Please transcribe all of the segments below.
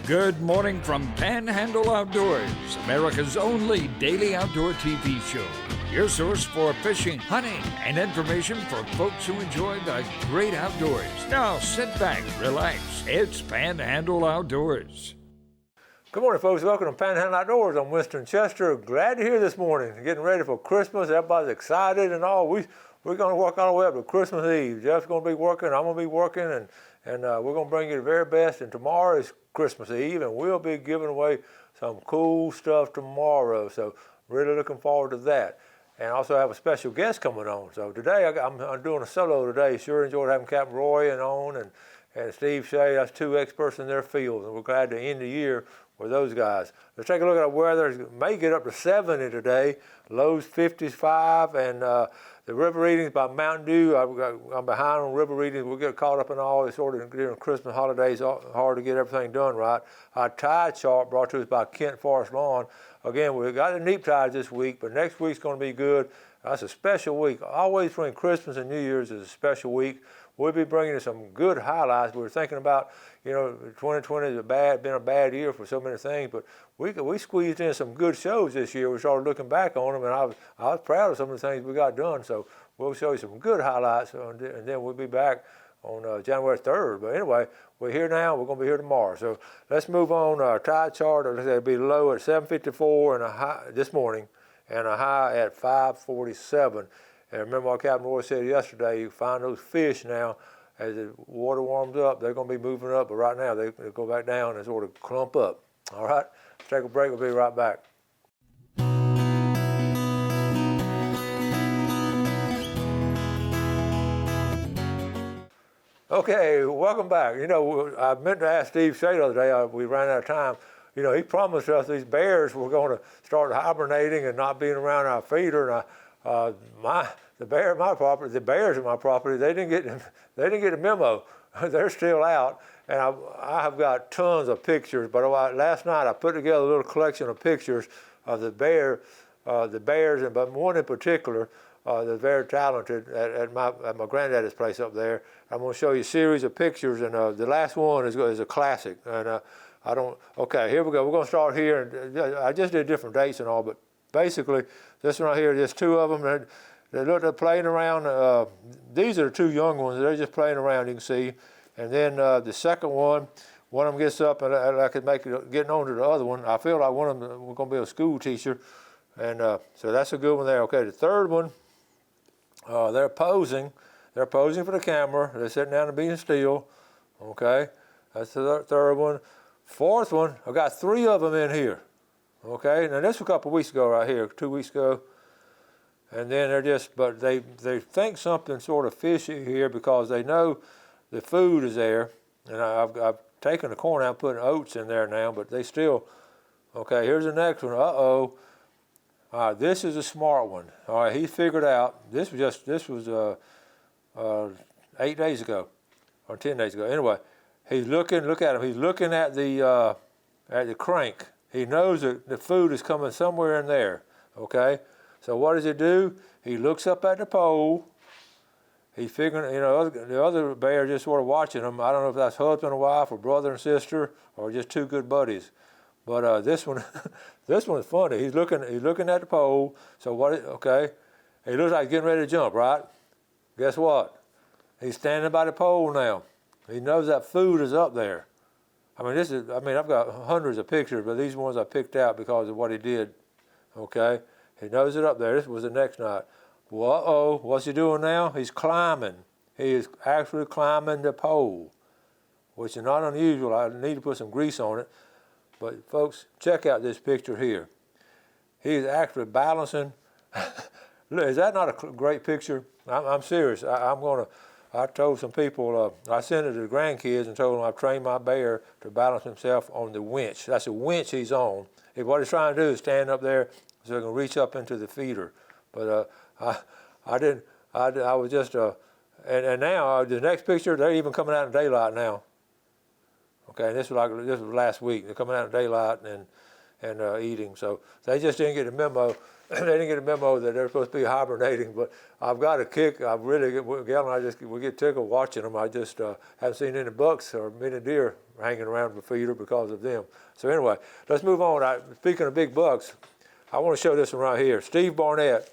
Good morning from Panhandle Outdoors, America's only daily outdoor TV show. Your source for fishing, hunting, and information for folks who enjoy the great outdoors. Now sit back, relax. It's Panhandle Outdoors. Good morning, folks. Welcome to Panhandle Outdoors. I'm Winston Chester. Glad to hear this morning. Getting ready for Christmas. Everybody's excited and all. We're going to work all the way up to Christmas Eve. Jeff's going to be working. I'm going to be working, and we're going to bring you the very best. And tomorrow is Christmas Eve, and we'll be giving away some cool stuff tomorrow. So really looking forward to that. And also have a special guest coming on. So today I'm doing a solo today. Sure enjoyed having Captain Roy and Steve Shea. That's two experts in their field, and we're glad to end the year with those guys. Let's take a look at our weather. It may get up to 70 today. Lows 55, and the river readings by Mountain Dew. I'm behind on river readings. We'll get caught up in all this sort of during Christmas holidays. Hard to get everything done right. Our tide chart brought to us by Kent Forest Lawn. Again, we've got the neap tides this week, but next week's going to be good. That's a special week. Always between Christmas and New Year's is a special week. We'll be bringing you some good highlights. We're thinking about, 2020 has been a bad year for so many things, but we squeezed in some good shows this year. We started looking back on them, and I was proud of some of the things we got done. So we'll show you some good highlights, and then we'll be back on January 3rd. But anyway, we're here now. We're going to be here tomorrow. So let's move on. Our tide chart, it'll be low at 7:54 and a high this morning, and a high at 5:47. And remember what Captain Roy said yesterday, you find those fish now, as the water warms up, they're going to be moving up, but right now they go back down and sort of clump up. All right, let's take a break. We'll be right back. Okay, welcome back. I meant to ask Steve Shea the other day, we ran out of time. He promised us these bears were going to start hibernating and not being around our feeder, and the bears in my property, they didn't get a memo. They're still out, and I have got tons of pictures. But last night I put together a little collection of pictures of the bears, but one in particular, that's very talented at my granddaddy's place up there. I'm going to show you a series of pictures, and the last one is a classic. And okay, here we go. We're going to start here. And I just did different dates and all, but basically, this one right here, there's two of them. They're playing around. These are the two young ones. They're just playing around, you can see. And then the second one of them gets up, and I could make it getting on to the other one. I feel like one of them was going to be a school teacher. And so that's a good one there. Okay, the third one, they're posing. They're posing for the camera. They're sitting down and being still. Okay, that's the third one. Fourth one, I've got three of them in here. Okay, now this was a couple of weeks ago right here, 2 weeks ago. And then they think something sort of fishy here because they know the food is there. And I've taken the corn out, putting oats in there now, but they still, okay, here's the next one. All right, this is a smart one. All right, he figured out, this was 8 days ago, or 10 days ago. Anyway, look at him, he's looking at the crank. He knows that the food is coming somewhere in there, okay? So what does he do? He looks up at the pole. He's figuring, the other bear just sort of watching him. I don't know if that's husband and wife or brother and sister or just two good buddies. But this one, this one's funny. He's looking at the pole. So okay, he looks like he's getting ready to jump, right? Guess what? He's standing by the pole now. He knows that food is up there. I've got hundreds of pictures, but these ones I picked out because of what he did, okay? He knows it up there. This was the next night. Well, what's he doing now? He's climbing. He is actually climbing the pole, which is not unusual. I need to put some grease on it. But folks, check out this picture here. He's actually balancing. Look, is that not a great picture? I'm serious. I told some people, I sent it to the grandkids and told them I've trained my bear to balance himself on the winch. That's a winch he's on. What he's trying to do is stand up there so he can reach up into the feeder. But I didn't. I was just. And now the next picture, they're even coming out in daylight now. Okay, and this was last week. They're coming out in daylight and eating. So they just didn't get a memo. They didn't get a memo that they're supposed to be hibernating. But I've got a kick. We get tickled watching them. I just haven't seen any bucks or many deer hanging around the feeder because of them. So anyway, let's move on. Speaking of big bucks, I want to show this one right here. Steve Barnett,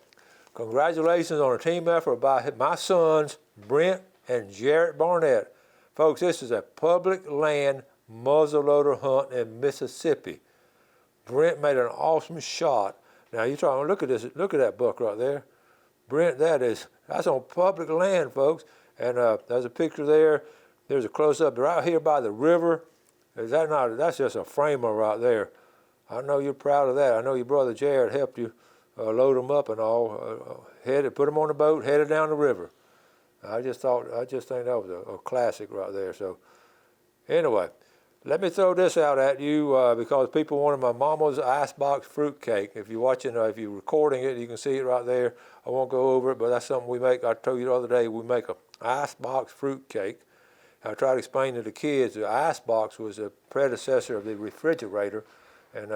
congratulations on a team effort by my sons, Brent and Jarrett Barnett. Folks, this is a public land muzzleloader hunt in Mississippi. Brent made an awesome shot. Now you're talking, look at this, look at that buck right there. Brent, that's on public land, folks. And there's a picture there. There's a close-up right here by the river. Is that not, that's just a framer right there. I know you're proud of that. I know your brother Jared helped you load them up and all, put them on the boat, headed down the river. I just think that was a classic right there. So anyway, let me throw this out at you because people wanted my mama's icebox fruit cake. If you're watching, if you're recording it, you can see it right there. I won't go over it, but that's something we make. I told you the other day, we make an icebox fruit cake. I tried to explain to the kids the icebox was a predecessor of the refrigerator, and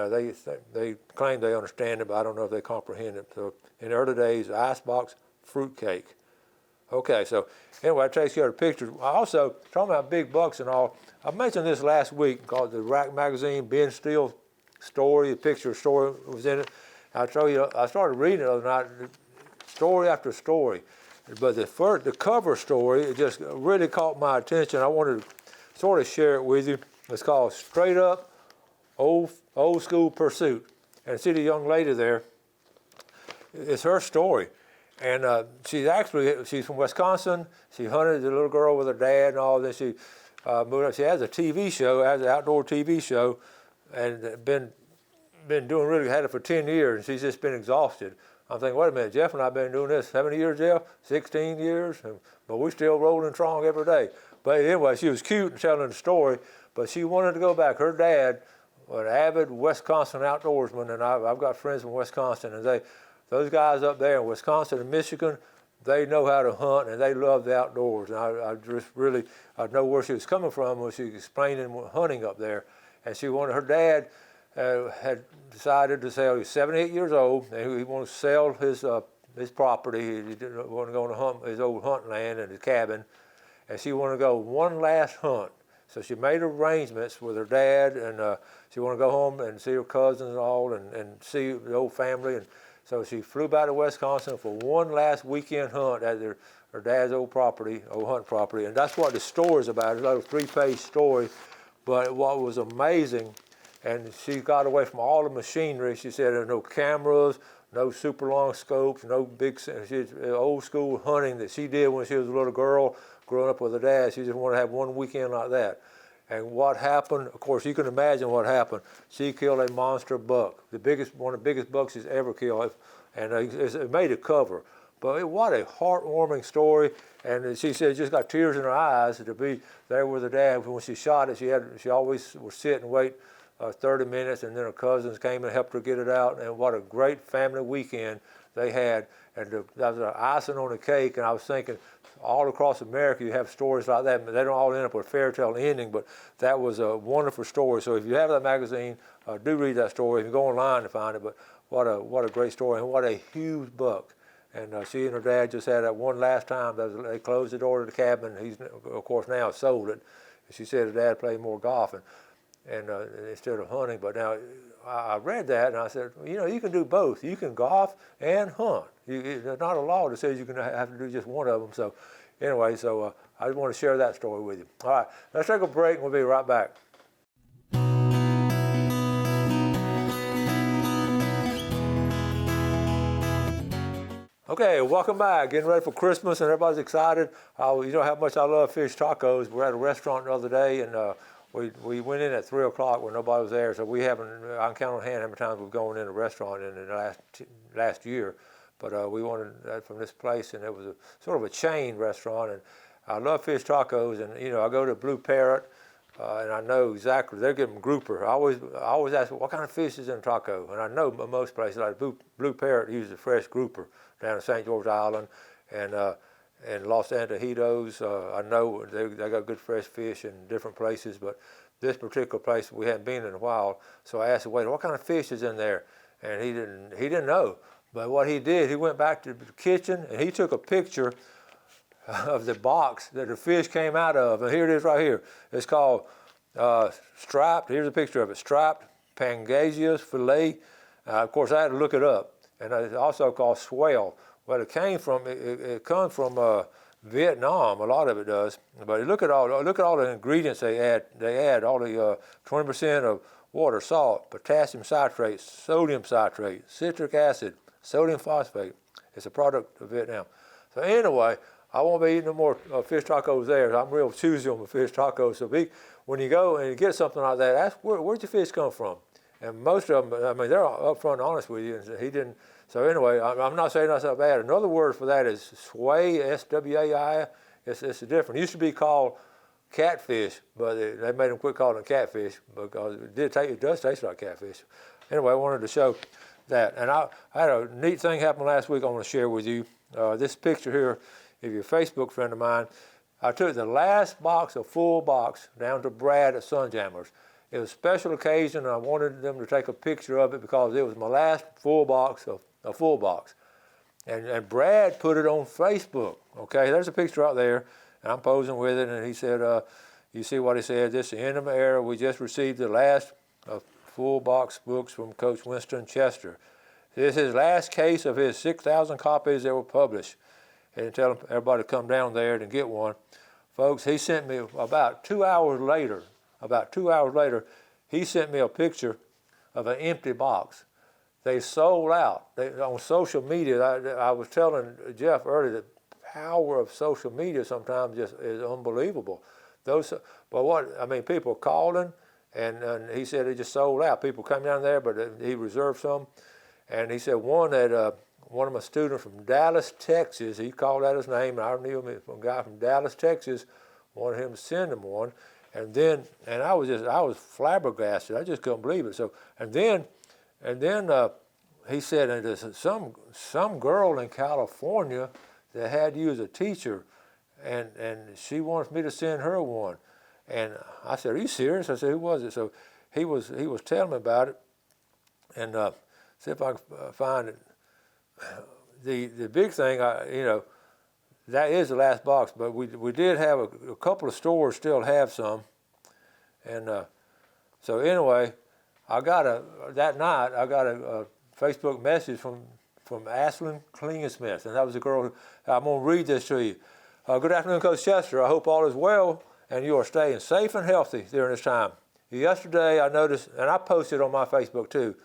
they claim they understand it, but I don't know if they comprehend it. So in the early days, icebox fruit cake. Okay, so anyway, I takes care of the pictures. I also, talking about big bucks and all, I mentioned this last week called the Rack Magazine, Ben Steele's story, the picture story was in it. I told you, I started reading it the other night, story after story. But the cover story, it just really caught my attention. I wanted to sort of share it with you. It's called Straight Up Old School Pursuit. And see the young lady there, it's her story. And she's from Wisconsin. She hunted the little girl with her dad and all this. She moved up. She has a TV show, has an outdoor TV show, and been doing really, had it for 10 years, and she's just been exhausted. I'm thinking, wait a minute, Jeff and I have been doing this 7 years, Jeff? 16 years? But we're still rolling strong every day. But anyway, she was cute and telling the story, but she wanted to go back. Her dad was an avid Wisconsin outdoorsman, and I've got friends from Wisconsin, and those guys up there in Wisconsin and Michigan, they know how to hunt, and they love the outdoors. And I know where she was coming from when she was explaining hunting up there. And her dad had decided to sell. He was 78 years old, and he wanted to sell his property. He didn't want to go to hunt his old hunting land and his cabin, and she wanted to go one last hunt. So she made arrangements with her dad, and she wanted to go home and see her cousins and all, and see the old family. And so she flew back to Wisconsin for one last weekend hunt at her dad's old hunt property, and that's what the story is about. It's a little 3-page story, but what was amazing. And she got away from all the machinery. She said there's no cameras, no super long scopes, no big, old school hunting that she did when she was a little girl growing up with her dad. She just wanted to have one weekend like that. And what happened, of course, you can imagine what happened. She killed a monster buck, one of the biggest bucks she's ever killed, and it made a cover. But what a heartwarming story. And she said she just got tears in her eyes to be there with her dad. When she shot it, she always would sit and wait 30 minutes, and then her cousins came and helped her get it out. And what a great family weekend they had. And that was the icing on the cake. And I was thinking, all across America, you have stories like that. They don't all end up with a fairy tale ending, but that was a wonderful story. So if you have that magazine, do read that story. You can go online to find it. But what a great story, and what a huge buck. And she and her dad just had that one last time. They closed the door to the cabin. He's, of course, now sold it. She said her dad played more golf and instead of hunting. But now I read that, and I said, you can do both. You can golf and hunt. There's not a law that says you can have to do just one of them. So anyway, I just want to share that story with you. All right, let's take a break, and we'll be right back. Okay, welcome back. Getting ready for Christmas, and everybody's excited. You know how much I love fish tacos. We're at a restaurant the other day, and we went in at 3 o'clock when nobody was there. So I can count on hand how many times we've gone in a restaurant in the last year. But we wanted that from this place, and it was sort of a chain restaurant. And I love fish tacos, and I go to Blue Parrot, and I know exactly they're getting grouper. I always ask what kind of fish is in a taco, and I know most places like Blue Parrot uses fresh grouper down in St. George Island, and Los Antojitos. I know they got good fresh fish in different places, but this particular place we hadn't been in a while. So I asked the waiter, what kind of fish is in there? And he didn't know. But what he did, he went back to the kitchen and he took a picture of the box that the fish came out of. And here it is right here. It's called striped. Here's a picture of it. Striped Pangasius fillet. Of course, I had to look it up, and it's also called swell. Well, it comes from Vietnam. A lot of it does. But look at all the ingredients they add. They add all the 20% of water, salt, potassium citrate, sodium citrate, citric acid, sodium phosphate. It's a product of Vietnam. So anyway, I won't be eating no more fish tacos there. I'm real choosy on the fish tacos. So when you go and you get something like that, ask where'd your fish come from? And most of them, I mean, they're upfront honest with you. And he didn't. So anyway, I'm not saying that's not bad. Another word for that is swai, S-W-A-I. It's different. It used to be called catfish, but they made them quit calling it catfish because it does taste like catfish. Anyway, I wanted to show that. And I had a neat thing happen last week I want to share with you. This picture here, if you're a Facebook friend of mine, I took the last box, a full box, down to Brad at Sunjammers. It was a special occasion, and I wanted them to take a picture of it because it was my last full box, a full box. And Brad put it on Facebook. Okay, there's a picture out there, and I'm posing with it, and he said, you see what he said, this is the end of my era. We just received the last full box books from Coach Winston Chester. This is his last case of his 6,000 copies that were published. And tell everybody to come down there and get one. Folks, he sent me about 2 hours later, he sent me a picture of an empty box. They sold out. On social media, I was telling Jeff earlier, the power of social media sometimes just is unbelievable. People calling, and he said it just sold out. People come down there, but he reserved some. And he said one of my students from Dallas, Texas, he called out his name, and I knew him, a guy from Dallas, Texas, wanted him to send him one. And I was flabbergasted. I just couldn't believe it. So, and then he said, and there's some girl in California that had you as a teacher, and she wants me to send her one. And I said, are you serious? I said, who was it? So he was telling me about it, and see if I can find it. The big thing, that is the last box, but we did have a couple of stores still have some, and so anyway, that night I got a Facebook message from Ashlyn Klingesmith, and that was the girl. I'm going to read this to you. Good afternoon, Coach Chester. I hope all is well and you are staying safe and healthy during this time. Yesterday I noticed, and I posted on my Facebook too.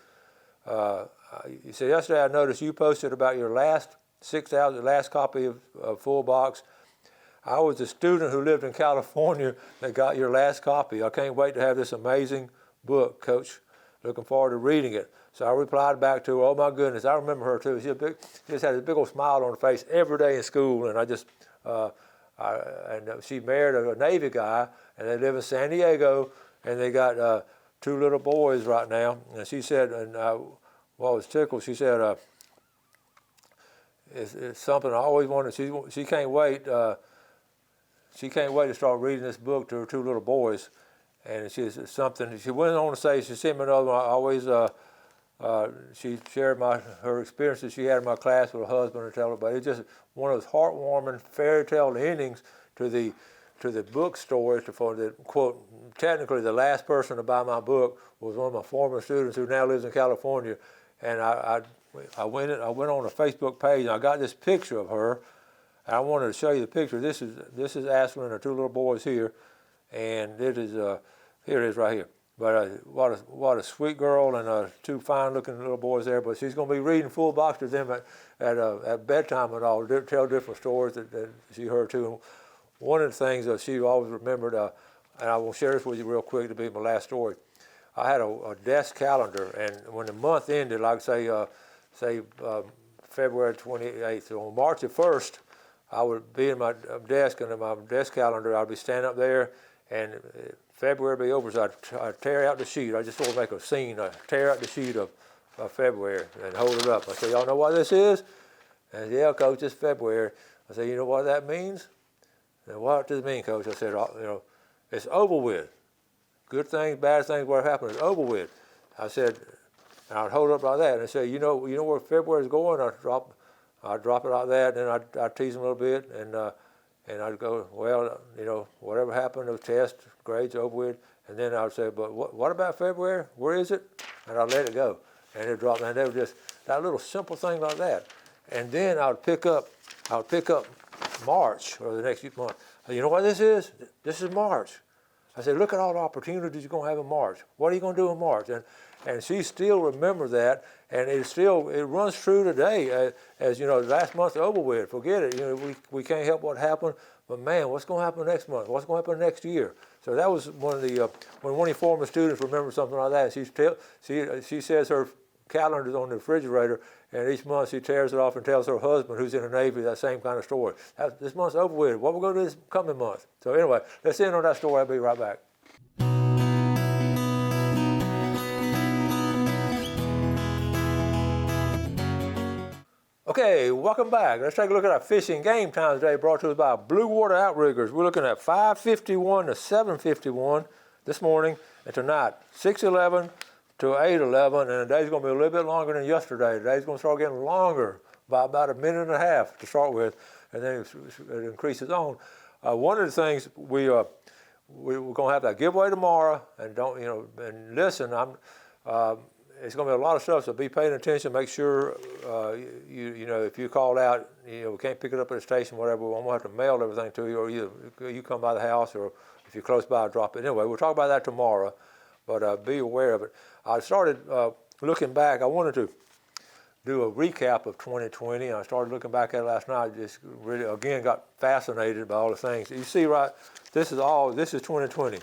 You said yesterday I noticed you posted about your last 6,000, last copy of full box. I was a student who lived in California that got your last copy. I can't wait to have this amazing book, Coach. Looking forward to reading it. So I replied back to her, oh my goodness, I remember her too. She just had a big old smile on her face every day in school, and she married a Navy guy, and they live in San Diego, and they got 2 little boys right now. And she said, and I was tickled. She said, it's something I always wanted. She can't wait. She can't wait to start reading this book to her 2 little boys. And she's something. She went on to say, she sent me another one. I always. She shared her experiences she had in my class with her husband and tell her about it. It's just one of those heartwarming fairy tale endings to the book story. For the quote, technically the last person to buy my book was one of my former students who now lives in California, and I went on a Facebook page and I got this picture of her. And I wanted to show you the picture. This is Ashlyn and her 2 little boys here, and it is here it is right here. But what a sweet girl and 2 fine-looking little boys there. But she's going to be reading full box to them at bedtime and all, tell different stories that she heard too. And one of the things that she always remembered, and I will share this with you real quick to be my last story. I had a desk calendar, and when the month ended, like say February 28th, so on March the 1st, I would be in my desk, and in my desk calendar, I'd be standing up there, and February would be over, so I'd tear out the sheet. I just want to make a scene. I'd tear out the sheet of February and hold it up. I say, y'all know what this is? And yeah, Coach, it's February. I said, you know what that means? And what does it mean, Coach? I said, it's over with. Good things, bad things, whatever happened, it's over with. I said, and I'd hold it up like that, and I said, you know where February's going? I'd drop it like that, and then I'd tease them a little bit, and I'd go, well, whatever happened, those tests, grades over with, And then I would say, but what about February? Where is it? And I'd let it go. And it dropped, and they would just, that little simple thing like that. And then I would pick up March, or the next month. You know what this is? This is March. I said, look at all the opportunities you're going to have in March. What are you going to do in March? And she still remembers that, and it runs true today. As you know, last month's over with. Forget it. You know, we can't help what happened, but man, what's going to happen next month? What's going to happen next year? So that was one of the when one of the former students remembers something like that. She says her calendar's on the refrigerator, and each month she tears it off and tells her husband, who's in the Navy, that same kind of story. This month's over with. What we're going to do this coming month? So anyway, let's end on that story. I'll be right back. Okay, welcome back. Let's take a look at our fishing game time today, brought to us by Blue Water Outriggers. We're looking at 5:51 to 7:51 this morning, and tonight 6:11 to 8:11, and the day's going to be a little bit longer than yesterday. The day's going to start getting longer by about a minute and a half to start with, and then it increases on. One of the things we're going to have that giveaway tomorrow, and and listen, it's going to be a lot of stuff, so be paying attention. Make sure, if you call out, we can't pick it up at the station, whatever, I'm going to have to mail everything to you, or either you come by the house, or if you're close by, drop it. Anyway, we'll talk about that tomorrow, but be aware of it. I started looking back. I wanted to do a recap of 2020, and I started looking back at it last night. Just really, again, got fascinated by all the things. You see, right, this is 2020.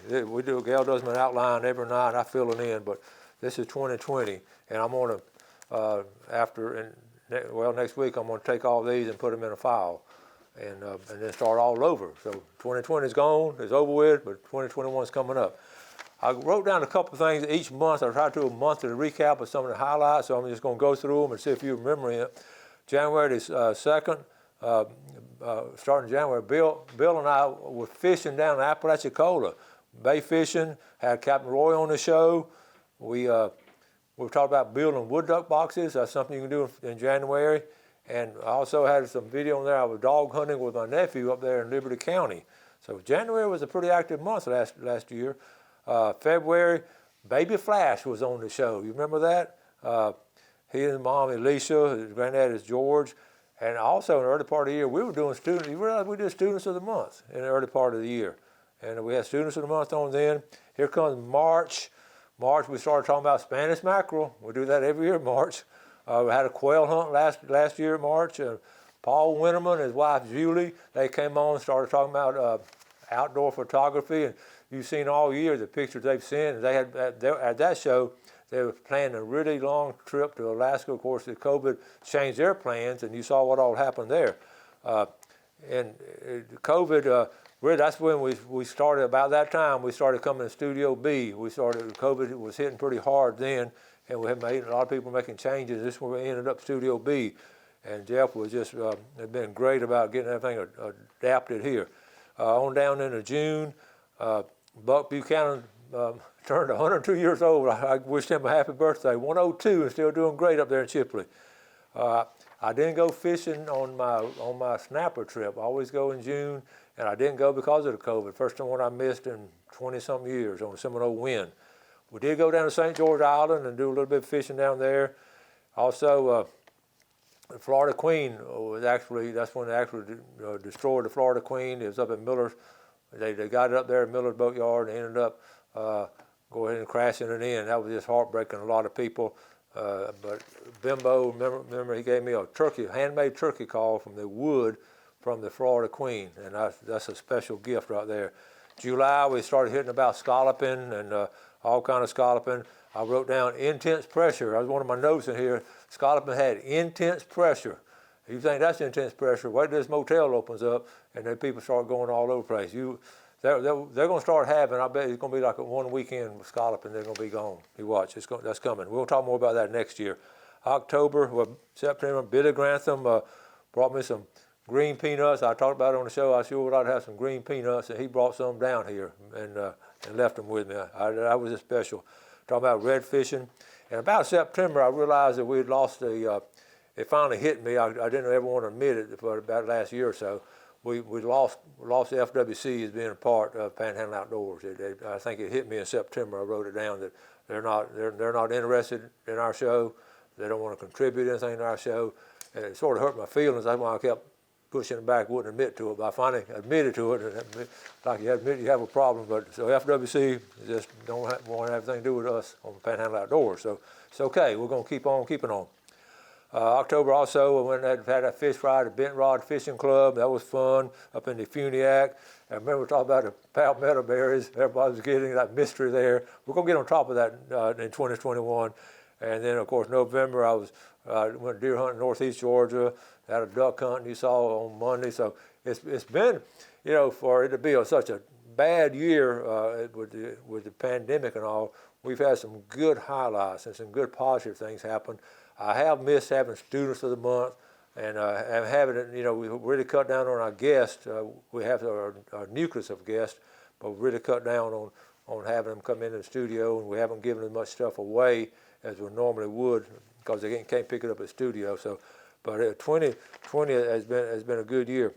Gail does an outline every night, I fill it in, but this is 2020, and I'm going to, next week, I'm going to take all these and put them in a file, and then start all over. So 2020 is gone, it's over with, but 2021 is coming up. I wrote down a couple of things each month. I tried to do a monthly recap of some of the highlights, so I'm just going to go through them and see if you remember it. January 2nd, starting January, Bill and I were fishing down in Apalachicola, bay fishing, had Captain Roy on the show. We talked about building wood duck boxes. That's something you can do in January. And I also had some video on there. I was dog hunting with my nephew up there in Liberty County. So January was a pretty active month last year. February, Baby Flash was on the show. You remember that? He and his mom, Alicia, his granddad is George. And also in the early part of the year, we were doing students. You realize we did Students of the Month in the early part of the year. And we had Students of the Month on then. Here comes March. March, we started talking about Spanish mackerel. We do that every year in March. We had a quail hunt last year in March. Paul Winterman and his wife Julie, they came on and started talking about outdoor photography. And you've seen all year the pictures they've sent. And they had at that show, they were planning a really long trip to Alaska. Of course, the COVID changed their plans, and you saw what all happened there. And COVID, really, that's when we started. About that time, we started coming to Studio B. COVID was hitting pretty hard then, and we had made a lot of people making changes. This is where we ended up Studio B. And Jeff was just, had been great about getting everything adapted here. On down into June, Buck Buchanan turned 102 years old. I wished him a happy birthday. 102 and still doing great up there in Chipley. I didn't go fishing on my snapper trip. I always go in June, and I didn't go because of the COVID. First one I missed in 20-something years on a Seminole wind. We did go down to St. George Island and do a little bit of fishing down there. Also, the Florida Queen that's when they actually destroyed the Florida Queen. It was up at Miller's. They got it up there at Miller's Boatyard and ended up go ahead and crashing it in. That was just heartbreaking. A lot of people. But Bimbo, remember he gave me a handmade turkey call from the wood from the Florida Queen, and that's a special gift right there. July, we started hitting about scalloping and all kind of scalloping. I wrote down intense pressure. That was one of my notes in here. Scalloping had intense pressure. If you think that's intense pressure, wait till this motel opens up and then people start going all over the place. They're going to start having, I bet it's going to be like a one weekend with scalloping, they're going to be gone. You watch, that's coming. We'll talk more about that next year. September, Billy Grantham brought me some green peanuts. I talked about it on the show. I sure would like to have some green peanuts, and he brought some down here and left them with me. That was just special. Talking about red fishing. And about September, I realized that we had lost it finally hit me. I didn't ever want to admit it for about last year or so. we lost the FWC as being a part of Panhandle Outdoors. I think it hit me in September. I wrote it down that they're not interested in our show. They don't want to contribute anything to our show, and it sort of hurt my feelings. That's why I kept pushing it back, wouldn't admit to it. But I finally admitted to it, and like you admit you have a problem. But so FWC just don't want to have anything to do with us on Panhandle Outdoors. So it's okay. We're going to keep on keeping on. October also, I went and had a fish fry at the Bent Rod Fishing Club. That was fun up in the Funiac. I remember talking about the palmetto berries. Everybody was getting that mystery there. We're going to get on top of that in 2021. And then, of course, November, I went deer hunting in Northeast Georgia. Had a duck hunt you saw on Monday. So it's been, for it to be such a bad year with the pandemic and all, we've had some good highlights and some good positive things happen. I have missed having students of the month, and having it, we really cut down on our guests. We have our nucleus of guests, but we really cut down on having them come into the studio, and we haven't given as much stuff away as we normally would because they can't pick it up at the studio. So, but 2020 has been a good year,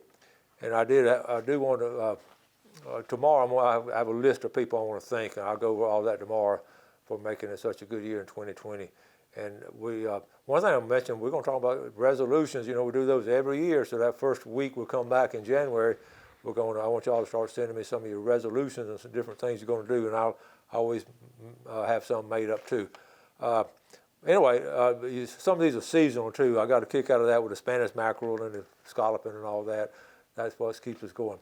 and I do want to tomorrow I have a list of people I want to thank, and I'll go over all that tomorrow for making it such a good year in 2020. And one thing I mentioned, we're going to talk about resolutions. We do those every year. So that first week we'll come back in January. I want y'all to start sending me some of your resolutions and some different things you're going to do, and I'll always have some made up too. Anyway, some of these are seasonal too. I got a kick out of that with the Spanish mackerel and the scalloping and all that. That's what keeps us going.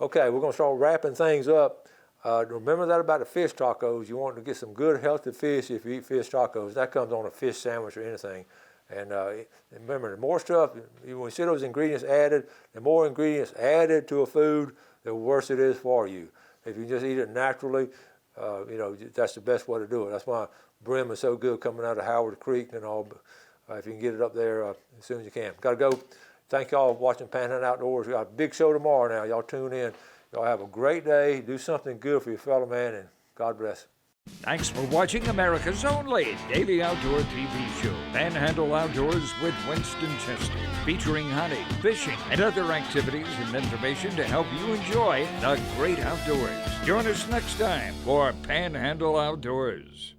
Okay, we're going to start wrapping things up. Remember that about the fish tacos. You want to get some good, healthy fish if you eat fish tacos. That comes on a fish sandwich or anything. And remember, the more stuff, when you see those ingredients added, the more ingredients added to a food, the worse it is for you. If you just eat it naturally, that's the best way to do it. That's why brim is so good coming out of Howard Creek and all. If you can get it up there as soon as you can. Got to go. Thank y'all for watching Panhandle Outdoors. We got a big show tomorrow now. Y'all tune in. Y'all have a great day. Do something good for your fellow man, and God bless. Thanks for watching America's only daily outdoor TV show, Panhandle Outdoors with Winston Chester, featuring hunting, fishing, and other activities and information to help you enjoy the great outdoors. Join us next time for Panhandle Outdoors.